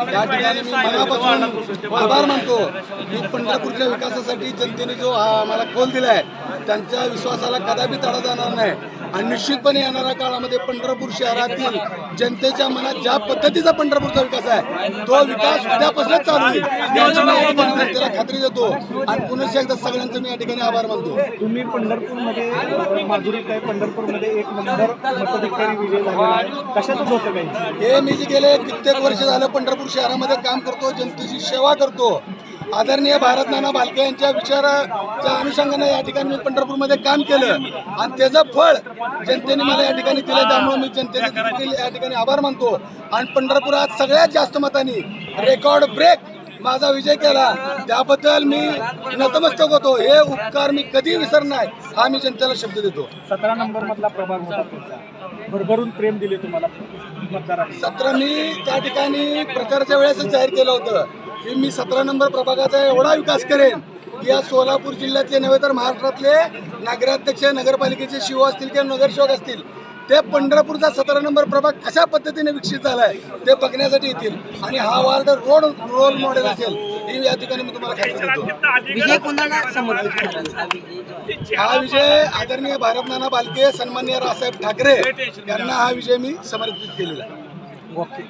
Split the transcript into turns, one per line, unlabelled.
त्या ठिकाणी मी मनापासून आभार मानतो की पंढरपूरच्या विकासासाठी जनतेने जो आम्हाला कौल दिलाय त्यांच्या विश्वासाला कदापि तडा जाणार नाही आणि निश्चितपणे येणाऱ्या काळामध्ये पंढरपूर शहरातील जनतेच्या मनात ज्या पद्धतीचा पंढरपूरचा विकास आहे तो विकास उद्यापासूनच चालू होईल याची मी या ठिकाणी जनतेला खात्री देतो आणि पुन्हा एकदा सगळ्यांचं मी या ठिकाणी आभार मानतो।
तुम्ही पंढरपूरमध्ये माधुरीत आहे, पंढरपूरमध्ये 1 नंबर मताधिकारी विजय झालेला आहे, कशातच होतं काही?
हे मी जे गेले कित्येक वर्ष झालं पंढरपूर शहरामध्ये काम करतो, जनतेची सेवा करतो। आदरणीय भारत नाना भालके यांच्या विचाराच्या अनुषंगाने या ठिकाणी मी पंढरपूरमध्ये काम केलं आणि त्याचं फळ जनतेने मला या ठिकाणी दिलं, त्यामुळे मी जनतेचे देखील या ठिकाणी आभार मानतो आणि पंढरपुरात सगळ्यात जास्त मतांनी रेकॉर्ड ब्रेक माझा विजय केला त्याबद्दल मी नतमस्तक होतो। हे उपकार मी कधी विसरणार हा मी जनतेला शब्द देतो।
17 नंबर मधला प्रभाग होता तुमचा, भरभरून प्रेम दिले तुम्हाला मतदारांनी।
17 मी त्या ठिकाणी प्रचाराच्या वेळेसच जाहीर केलं होतं की मी 17 नंबर प्रभागाचा एवढा विकास करेन की या सोलापूर जिल्ह्यातले नव्हे तर महाराष्ट्रातले नगराध्यक्ष, नगरपालिकेचे शिव असतील किंवा नगरसेवक असतील ते पंढरपूरचा 17 नंबर प्रभाग कशा पद्धतीने विकसित झालाय ते बघण्यासाठी येतील आणि हा वार्ड रोल मॉडेल असेल ही या ठिकाणी मी तुम्हाला खात्री देतो।
विजय कोणाला समर्पित?
हा विजय आदरणीय भारत नाना भालके, सन्माननीय रावसाहेब ठाकरे यांना हा विजय मी समर्पित केलेला आहे।
ओके।